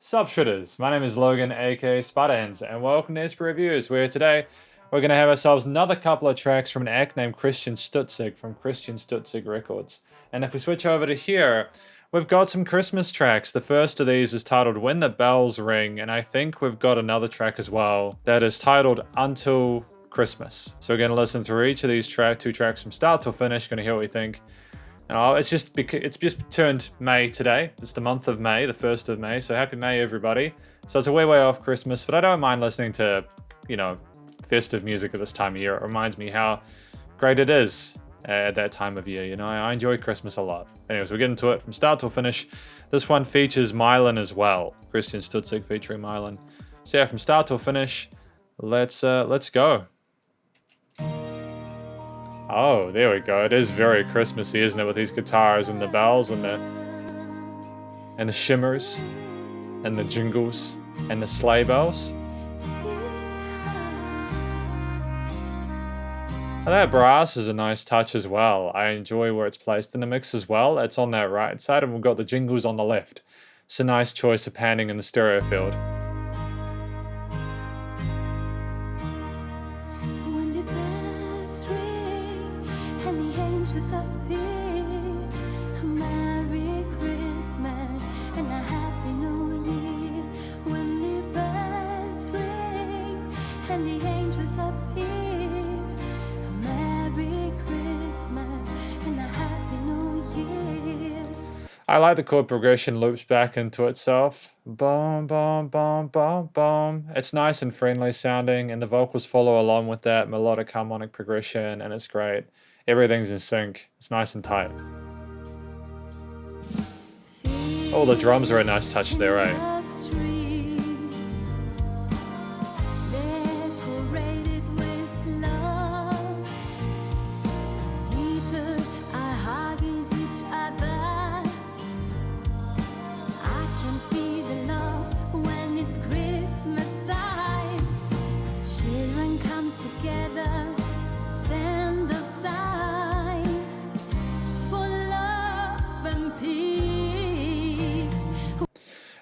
Sup Shredders, my name is Logan aka Spiderhands and welcome to SP Reviews, where today we're going to have ourselves another couple of tracks from an act named Christian Stutzig from Christian Stutzig Records. And if we switch over to here, we've got some Christmas tracks. The first of these is titled When the Bells Ring, and I think we've got another track as well that is titled Until Christmas. So we're going to listen through each of these two tracks from start till finish, going to hear what we think. And it's just turned May today. It's the month of May, the 1st of May. So happy May, everybody. So it's a way off Christmas, but I don't mind listening to, festive music at this time of year. It reminds me how great it is at that time of year. I enjoy Christmas a lot. Anyways, we'll get into it from start till finish. This one features Mylan as well. Christian Stutzig featuring Mylan. So yeah, from start till finish, let's go. Oh, there we go. It is very Christmassy, isn't it? With these guitars and the bells and the shimmers and the jingles and the sleigh bells. Oh, that brass is a nice touch as well. I enjoy where it's placed in the mix as well. It's on that right side and we've got the jingles on the left. It's a nice choice of panning in the stereo field. Merry Christmas and a Happy New Year. When the bells ring and the angels appear. Merry Christmas and a Happy New Year. I like the chord progression loops back into itself. Boom, boom, boom, boom, boom. It's nice and friendly sounding, and the vocals follow along with that melodic harmonic progression, and it's great. Everything's in sync. It's nice and tight. Oh, the drums are a nice touch there, right?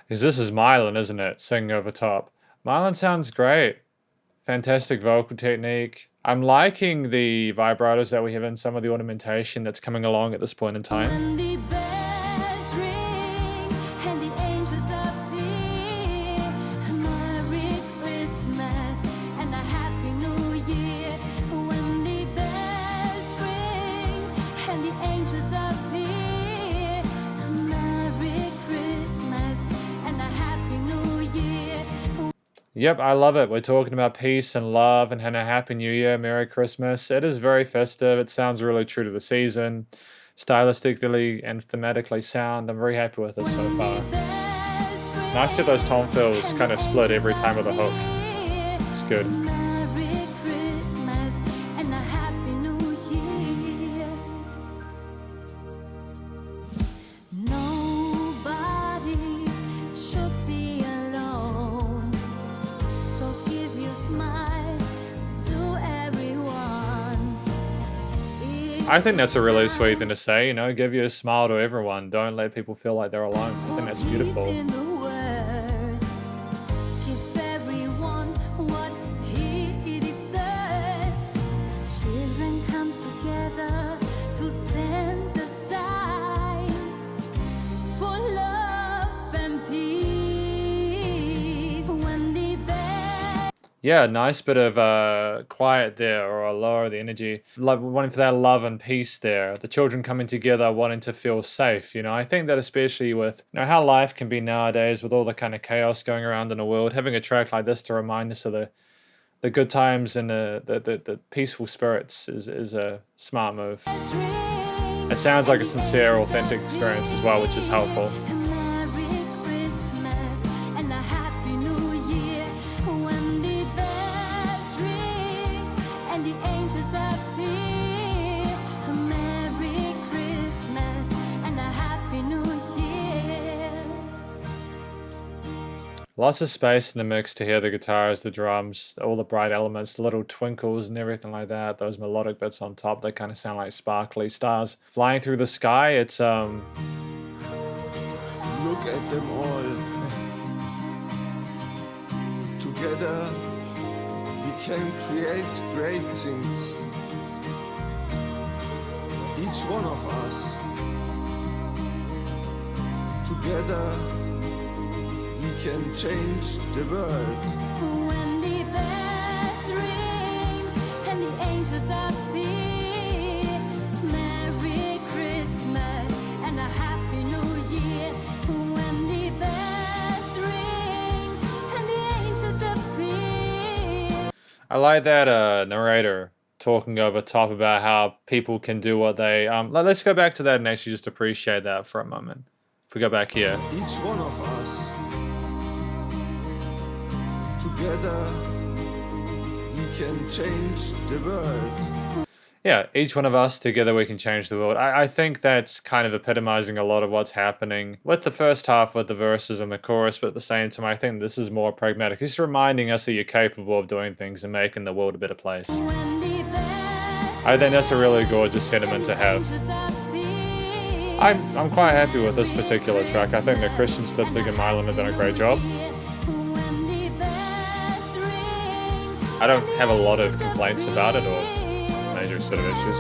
Because this is Mylan, isn't it? Singing over top. Mylan sounds great. Fantastic vocal technique. I'm liking the vibratos that we have in some of the ornamentation that's coming along at this point in time. Yep, I love it. We're talking about peace and love and a Happy New Year, Merry Christmas. It is very festive. It sounds really true to the season. Stylistically and thematically sound. I'm very happy with it so far. Nice that those tone fills kind of split every time with a hook. It's good. I think that's a really sweet thing to say, give you a smile to everyone. Don't let people feel like they're alone. I think that's beautiful. Yeah, nice bit of quiet there, or a lower the energy. Wanting for that love and peace there. The children coming together, wanting to feel safe. I think that especially with how life can be nowadays, with all the kind of chaos going around in the world, having a track like this to remind us of the good times and the peaceful spirits is a smart move. It sounds like a sincere, authentic experience as well, which is helpful. Lots of space in the mix to hear the guitars, the drums, all the bright elements, the little twinkles and everything like that. Those melodic bits on top, they kind of sound like sparkly stars flying through the sky. It's Look at them all. Together we can create great things. Each one of us. Together we can change the world. When the bells ring and the angels appear, Merry Christmas and a Happy New Year. When the bells ring and the angels appear. I like that narrator talking over top about how people can do what they let's go back to that and actually just appreciate that for a moment. If we go back here. Each one of us. Together we can change the world. Yeah, each one of us, together we can change the world. I think that's kind of epitomizing a lot of what's happening with the first half, with the verses and the chorus, but at the same time, I think this is more pragmatic. It's reminding us that you're capable of doing things and making the world a better place. I think that's a really gorgeous sentiment to have. I'm quite happy with this particular track. I think that Christian Stutzig and Mylan have done a great job. I don't have a lot of complaints about it or major sort of issues.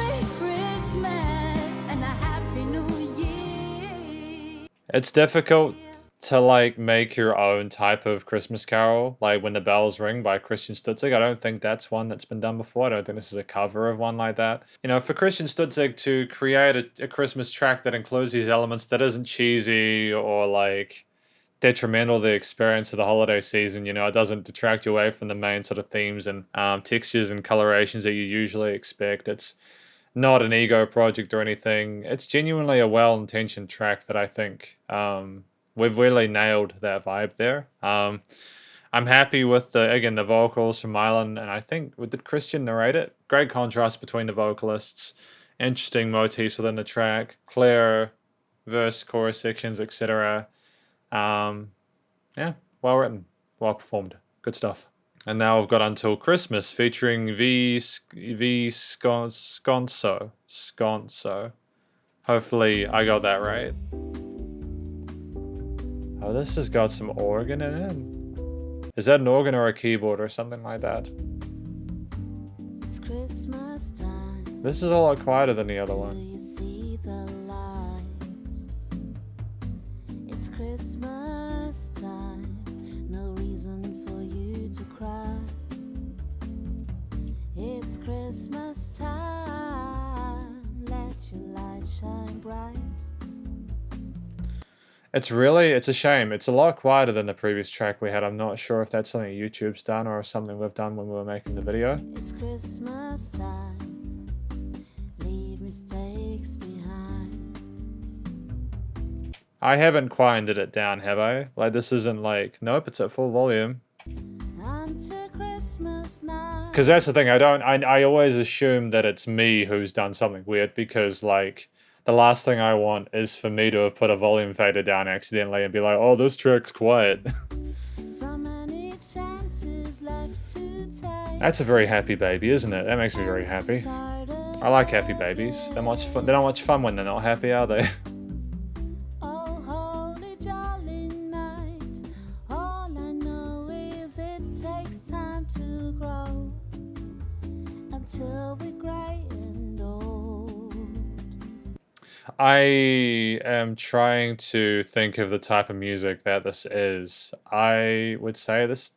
It's difficult to like make your own type of Christmas carol, like When the Bells Ring by Christian Stutzig. I don't think that's one that's been done before. I don't think this is a cover of one like that. You know, for Christian Stutzig to create a Christmas track that includes these elements that isn't cheesy or like detrimental to the experience of the holiday season, you know, it doesn't detract you away from the main sort of themes and textures and colorations that you usually expect. It's not an ego project or anything. It's genuinely a well-intentioned track that I think we've really nailed that vibe there. I'm happy with the vocals from Mylan, and I think did Christian narrate it? Great contrast between the vocalists, interesting motifs within the track, clear verse, chorus sections, etc. Yeah, well written, well performed, good stuff. And now we've got Until Christmas featuring V Sconso. Hopefully I got that right. Oh, this has got some organ in it. Is that an organ or a keyboard or something like that? It's Christmas time. This is a lot quieter than the other one. You see the lights. It's Christmas time. No reason for you to cry. It's Christmas time. Let your light shine bright. It's a shame. It's a lot quieter than the previous track we had. I'm not sure if that's something YouTube's done or something we've done when we were making the video. It's Christmas time. Leave mistakes behind. I haven't quieted it down, have I? Like, this isn't like... Nope, it's at full volume. Until Christmas night. Because that's the thing, I always assume that it's me who's done something weird, because, like, the last thing I want is for me to have put a volume fader down accidentally and be like, oh, this track's quiet. So many chances left to take. That's a very happy baby, isn't it? That makes me very happy. I like happy babies. They're not much fun when they're not happy, are they? Oh, holy jolly night. All I know is it takes time to grow until we're gray and old. I am trying to think of the type of music that this is. I would say this...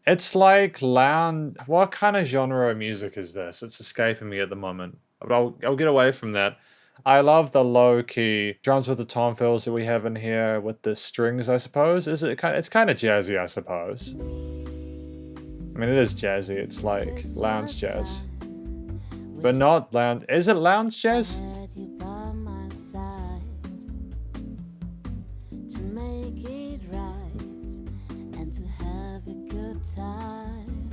It's like lounge... What kind of genre of music is this? It's escaping me at the moment. But I'll get away from that. I love the low-key drums with the tom fills that we have in here with the strings, I suppose. It's kind of jazzy, I suppose. I mean, it is jazzy. It's like lounge jazz. But not lounge... Is it lounge jazz? Had you by my side to make it right and to have a good time.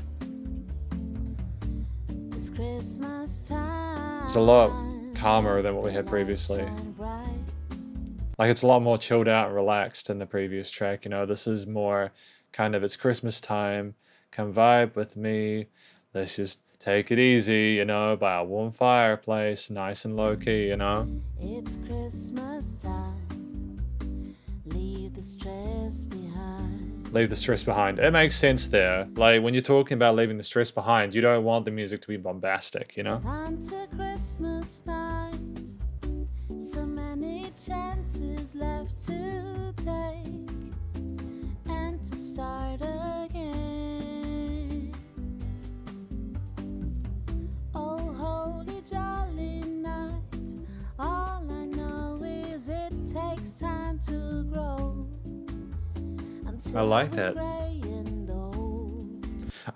It's Christmas time. It's a lot calmer than what we had previously. Like, it's a lot more chilled out and relaxed than the previous track, you know. This is more kind of, it's Christmas time, come vibe with me, let's just take it easy, you know, by a warm fireplace, nice and low-key, you know. It's Christmas time. Leave the stress behind. Leave the stress behind. It makes sense there. Like when you're talking about leaving the stress behind, you don't want the music to be bombastic, you know? Onto Christmas night, so many chances left to take and to start again. Oh, holy jolly night, all I know is it takes time to grow. I like that.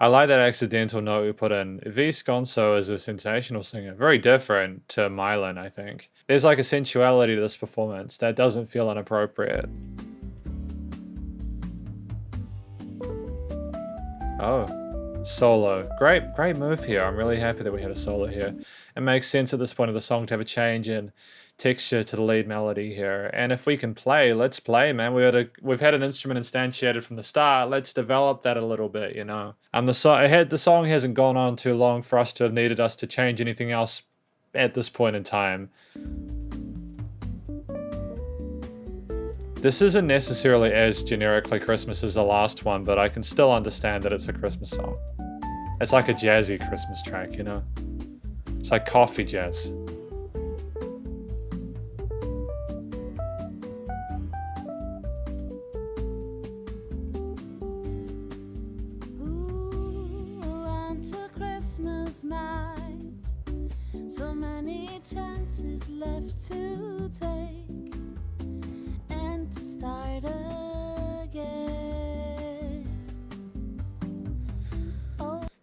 I like that accidental note we put in. V. Sconso is a sensational singer. Very different to Mylan, I think. There's like a sensuality to this performance that doesn't feel inappropriate. Oh, solo. Great move here. I'm really happy that we had a solo here. It makes sense at this point of the song to have a change in texture to the lead melody here. And if we can play, let's play, man. We've had an instrument instantiated from the start. Let's develop that a little bit, you know. The song hasn't gone on too long for us to have needed us to change anything else at this point in time. This isn't necessarily as generically Christmas as the last one, but I can still understand that it's a Christmas song. It's like a jazzy Christmas track, you know? It's like coffee jazz. Night, so many chances left to take and to start again.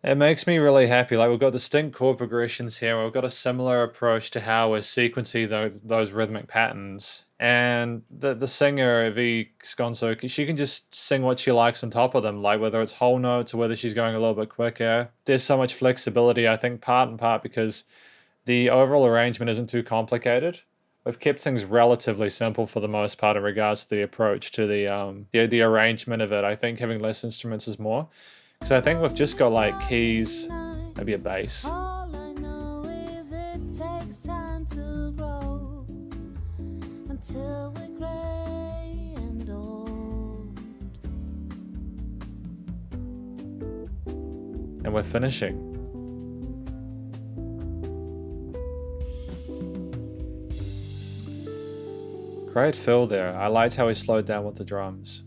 It makes me really happy. Like we've got distinct chord progressions here. We've got a similar approach to how we're sequencing those rhythmic patterns. And the singer, V. Sconso, she can just sing what she likes on top of them, like whether it's whole notes or whether she's going a little bit quicker. There's so much flexibility, I think, part and part because the overall arrangement isn't too complicated. We've kept things relatively simple for the most part in regards to the approach to the arrangement of it. I think having less instruments is more. Because I think we've just got like keys, maybe a bass. All I know is it takes time to grow until we're gray and old. And we're finishing. Great fill there. I liked how he slowed down with the drums.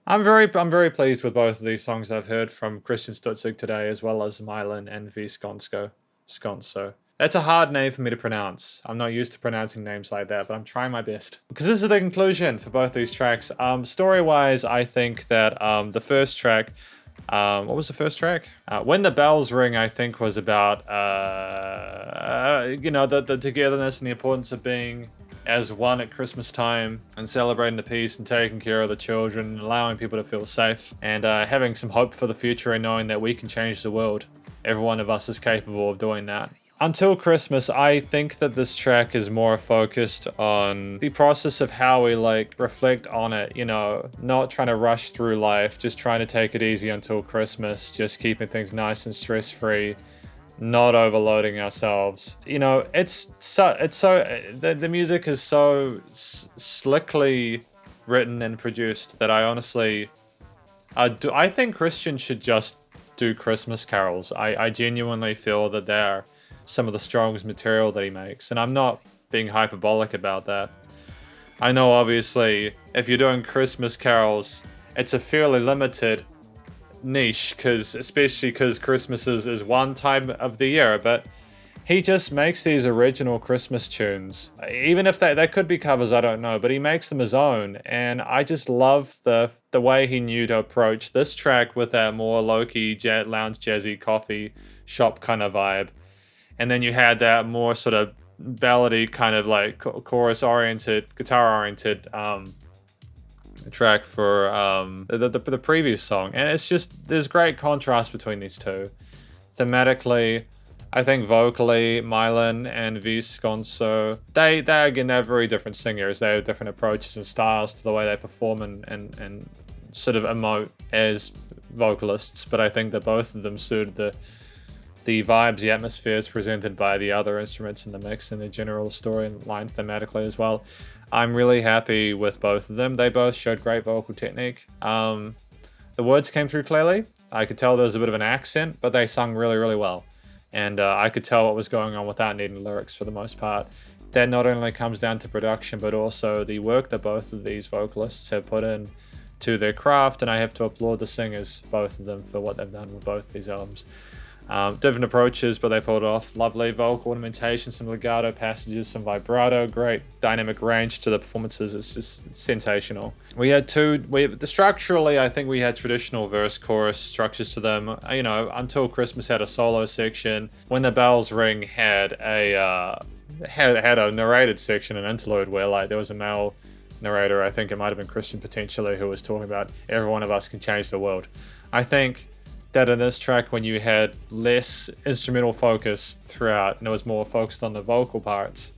I'm very pleased with both of these songs that I've heard from Christian Stutzig today, as well as Mylan and V. Sconso. That's a hard name for me to pronounce. I'm not used to pronouncing names like that, but I'm trying my best. Because this is the conclusion for both these tracks. Story-wise, I think that the first track, what was the first track? When the Bells Ring, I think, was about, the togetherness and the importance of being as one at Christmas time and celebrating the peace and taking care of the children and allowing people to feel safe and having some hope for the future and knowing that we can change the world. Every one of us is capable of doing that. Until Christmas, I think that this track is more focused on the process of how we reflect on it, not trying to rush through life, just trying to take it easy until Christmas, just keeping things nice and stress-free, not overloading ourselves. The music is so slickly written and produced that I honestly, I think Christian should just do Christmas carols. I genuinely feel that they're some of the strongest material that he makes, and I'm not being hyperbolic about that. I know obviously if you're doing Christmas carols, it's a fairly limited niche, especially because Christmas is one time of the year, but he just makes these original Christmas tunes. Even if they could be covers, I don't know, but he makes them his own, and I just love the way he knew to approach this track with that more low-key lounge jazzy coffee shop kind of vibe, and then you had that more sort of ballady kind of like chorus oriented, guitar oriented track for the previous song. And it's just, there's great contrast between these two. Thematically, I think vocally, Mylan and V. Sconso, they again, they're very different singers. They have different approaches and styles to the way they perform and sort of emote as vocalists, but I think that both of them suited the the vibes, the atmospheres presented by the other instruments in the mix, and the general storyline thematically as well. I'm really happy with both of them. They both showed great vocal technique. The words came through clearly. I could tell there was a bit of an accent, but they sung really, really well. And I could tell what was going on without needing lyrics for the most part. That not only comes down to production, but also the work that both of these vocalists have put in to their craft, and I have to applaud the singers, both of them, for what they've done with both these albums. Different approaches, but they pulled it off. Lovely vocal ornamentation, some legato passages, some vibrato, great dynamic range to the performances. It's just sensational. Structurally, I think we had traditional verse-chorus structures to them. You know, Until Christmas had a solo section. When the Bells Ring had a narrated section, an interlude, where like there was a male narrator, I think it might have been Christian potentially, who was talking about every one of us can change the world. I think that in this track, when you had less instrumental focus throughout and it was more focused on the vocal parts,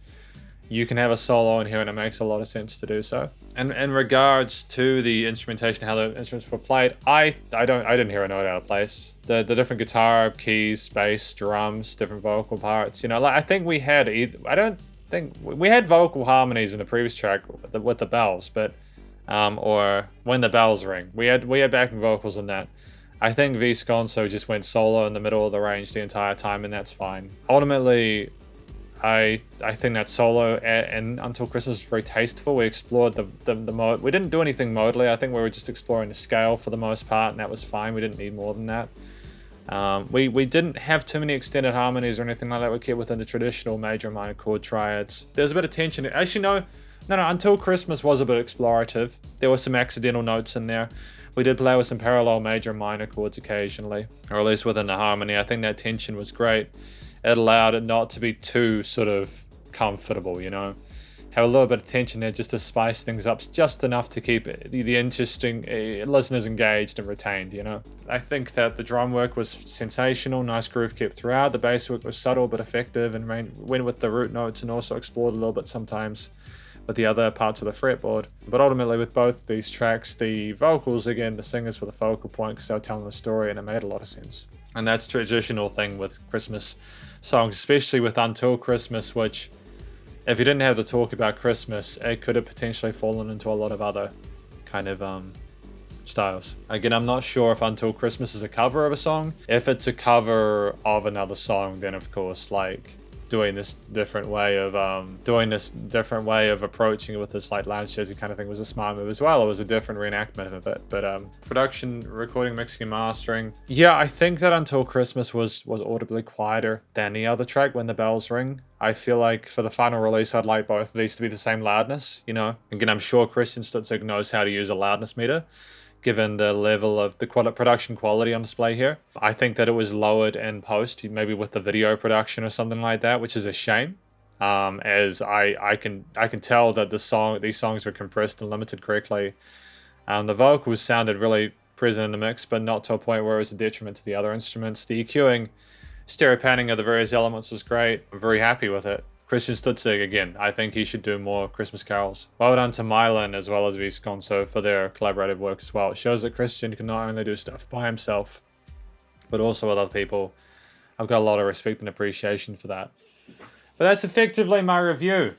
you can have a solo in here and it makes a lot of sense to do so. And in regards to the instrumentation, how the instruments were played, I didn't hear a note out of place. The different guitar, keys, bass, drums, different vocal parts, you know, like I think we had we had vocal harmonies in the previous track with the bells, but or When the Bells Ring. We had backing vocals in that. I think Visconso just went solo in the middle of the range the entire time, and that's fine. Ultimately, I think that solo and Until Christmas was very tasteful. We explored the mode. We didn't do anything modally. I think we were just exploring the scale for the most part, and that was fine. We didn't need more than that. We didn't have too many extended harmonies or anything like that. We kept within the traditional major and minor chord triads. There's a bit of tension. Actually, no, Until Christmas was a bit explorative. There were some accidental notes in there. We did play with some parallel major and minor chords occasionally, or at least within the harmony. I think that tension was great. It allowed it not to be too sort of comfortable, you know. Have a little bit of tension there just to spice things up just enough to keep the interesting listeners engaged and retained, you know. I think that the drum work was sensational, nice groove kept throughout. The bass work was subtle but effective and went with the root notes and also explored a little bit sometimes with the other parts of the fretboard. But ultimately with both these tracks, the vocals, again, the singers were the focal point because they were telling the story and it made a lot of sense. And that's a traditional thing with Christmas songs, especially with Until Christmas, which if you didn't have the talk about Christmas, it could have potentially fallen into a lot of other kind of styles. Again, I'm not sure if Until Christmas is a cover of a song. If it's a cover of another song, then of course, like doing this different way of approaching it with this like lounge jazzy kind of thing was a smart move as well. It was a different reenactment of it. But production, recording, mixing, and mastering. Yeah, I think that Until Christmas was audibly quieter than the other track, When the Bells Ring. I feel like for the final release, I'd like both of these to be the same loudness, you know. Again, I'm sure Christian Stutzig knows how to use a loudness meter, given the level of the production quality on display here. I think that it was lowered in post, maybe with the video production or something like that, which is a shame. As I can tell that these songs were compressed and limited correctly. The vocals sounded really present in the mix, but not to a point where it was a detriment to the other instruments. The EQing, stereo panning of the various elements was great. I'm very happy with it. Christian Stutzig, again, I think he should do more Christmas carols. Well done to Mylan as well as Visconso for their collaborative work as well. It shows that Christian can not only do stuff by himself, but also with other people. I've got a lot of respect and appreciation for that. But that's effectively my review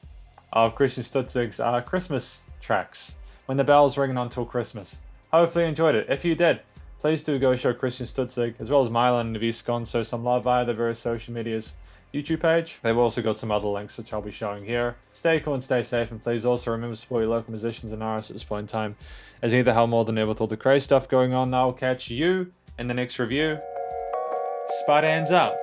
of Christian Stutzig's Christmas tracks, When the Bells Ring and Until Christmas. Hopefully you enjoyed it. If you did, please do go show Christian Stutzig as well as Mylan and Visconso some love via their various social medias. YouTube page. They've also got some other links which I'll be showing here. Stay cool and stay safe, and please also remember to support your local musicians and artists at this point in time, as either hell more than ever with all the crazy stuff going on. I'll catch you in the next review. Spiderhands out.